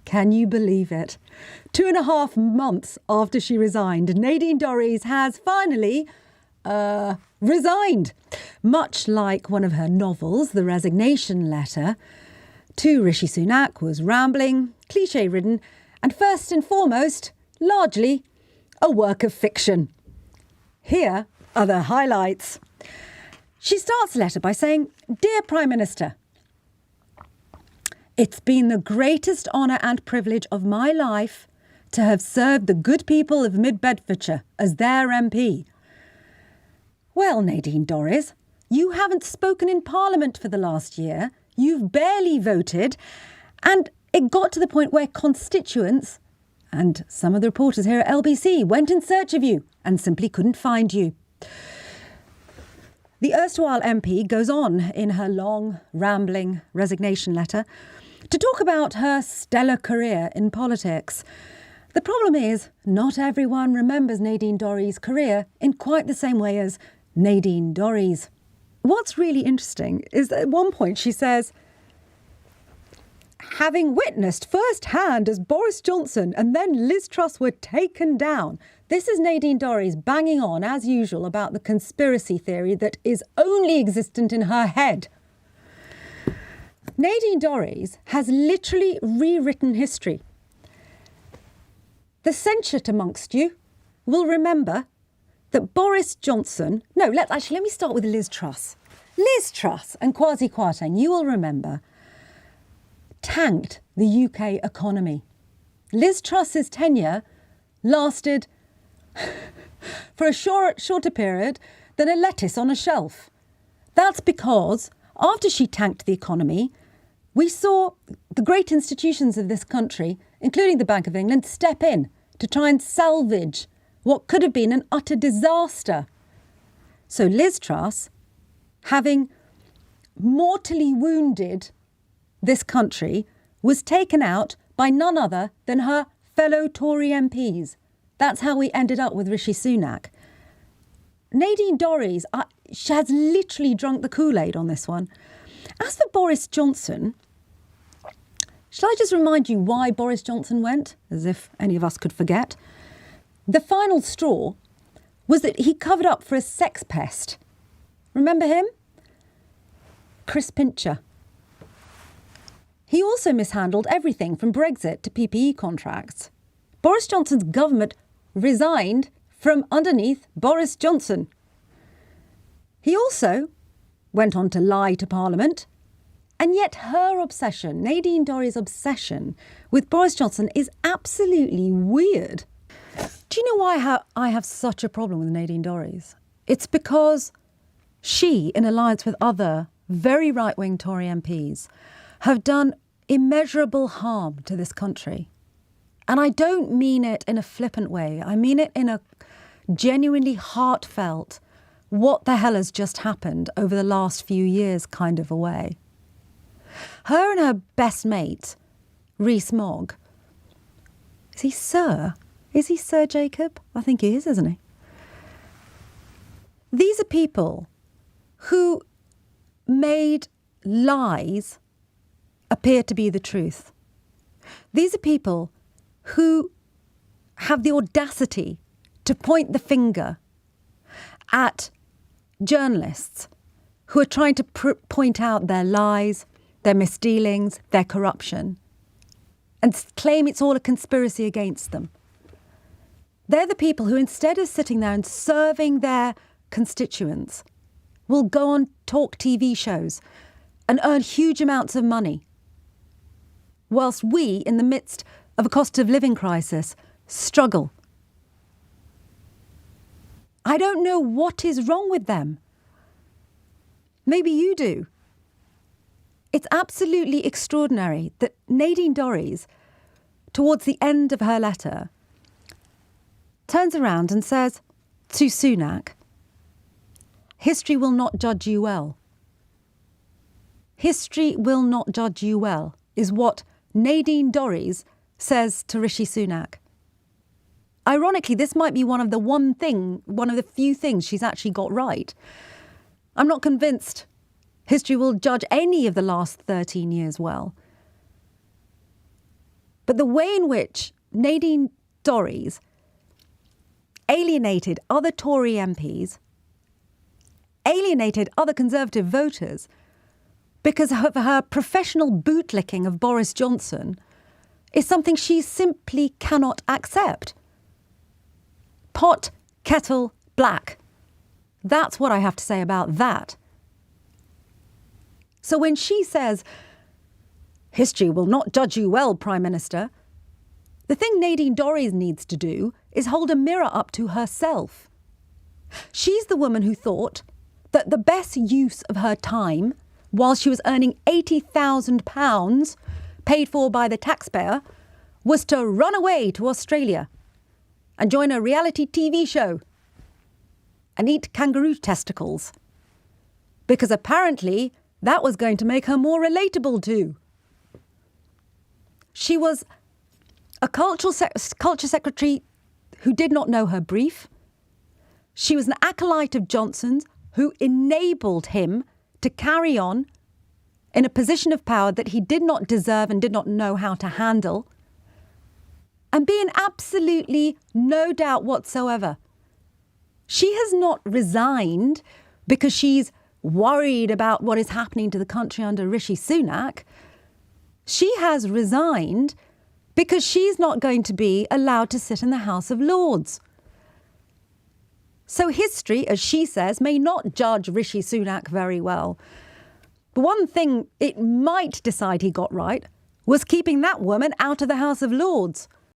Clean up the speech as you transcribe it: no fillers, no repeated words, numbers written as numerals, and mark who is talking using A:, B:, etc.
A: Can you believe it? 2.5 months after she resigned, Nadine Dorries has finally resigned. Much like one of her novels, The Resignation Letter, to Rishi Sunak was rambling, cliché-ridden, and first and foremost, largely a work of fiction. Here are the highlights. She starts the letter by saying, "Dear Prime Minister, it's been the greatest honour and privilege of my life to have served the good people of Mid-Bedfordshire as their MP." Well, Nadine Dorries, you haven't spoken in Parliament for the last year. You've barely voted. And it got to the point where constituents and some of the reporters here at LBC went in search of you and simply couldn't find you. The erstwhile MP goes on in her long, rambling resignation letter to talk about her stellar career in politics. The problem is, not everyone remembers Nadine Dorries' career in quite the same way as Nadine Dorries. What's really interesting is that at one point she says, "Having witnessed firsthand as Boris Johnson and then Liz Truss were taken down." This is Nadine Dorries banging on, as usual, about the conspiracy theory that is only existent in her head. Nadine Dorries has literally rewritten history. The sentient amongst you will remember that Boris Johnson... let me start with Liz Truss. Liz Truss and Kwasi Kwarteng, you will remember, tanked the UK economy. Liz Truss's tenure lasted for a shorter period than a lettuce on a shelf. That's because after she tanked the economy, we saw the great institutions of this country, including the Bank of England, step in to try and salvage what could have been an utter disaster. So Liz Truss, having mortally wounded this country, was taken out by none other than her fellow Tory MPs. That's how we ended up with Rishi Sunak. Nadine Dorries she has literally drunk the Kool-Aid on this one. As for Boris Johnson, shall I just remind you why Boris Johnson went, as if any of us could forget? The final straw was that he covered up for a sex pest. Remember him? Chris Pincher. He also mishandled everything from Brexit to PPE contracts. Boris Johnson's government resigned from underneath Boris Johnson. He also went on to lie to Parliament. And yet her obsession, Nadine Dorries' obsession with Boris Johnson is absolutely weird. Do you know why I have such a problem with Nadine Dorries? It's because she, in alliance with other very right-wing Tory MPs, have done immeasurable harm to this country. And I don't mean it in a flippant way. I mean it in a genuinely heartfelt, what the hell has just happened over the last few years kind of a way. Her and her best mate, Rees Mogg, is he Sir? Is he Sir Jacob? I think he is, isn't he? These are people who made lies appear to be the truth. These are people who have the audacity to point the finger at journalists who are trying to point out their lies, their misdealings, their corruption, and claim it's all a conspiracy against them. They're the people who, instead of sitting there and serving their constituents, will go on talk TV shows and earn huge amounts of money, whilst we, in the midst of a cost of living crisis, struggle. I don't know what is wrong with them. Maybe you do. It's absolutely extraordinary that Nadine Dorries, towards the end of her letter, turns around and says to Sunak, "History will not judge you well." History will not judge you well is what Nadine Dorries says to Rishi Sunak. Ironically, this might be one of the few things she's actually got right. I'm not convinced history will judge any of the last 13 years well. But the way in which Nadine Dorries alienated other Tory MPs, alienated other Conservative voters because of her professional bootlicking of Boris Johnson is something she simply cannot accept. Pot, kettle, black. That's what I have to say about that. So when she says, history will not judge you well, Prime Minister, the thing Nadine Dorries needs to do is hold a mirror up to herself. She's the woman who thought that the best use of her time, while she was earning £80,000 paid for by the taxpayer, was to run away to Australia and join a reality TV show and eat kangaroo testicles. Because apparently that was going to make her more relatable too. She was a culture secretary who did not know her brief. She was an acolyte of Johnson's who enabled him to carry on in a position of power that he did not deserve and did not know how to handle, and be in absolutely no doubt whatsoever. She has not resigned because she's worried about what is happening to the country under Rishi Sunak. She has resigned because she's not going to be allowed to sit in the House of Lords. So history, as she says, may not judge Rishi Sunak very well. But one thing it might decide he got right was keeping that woman out of the House of Lords.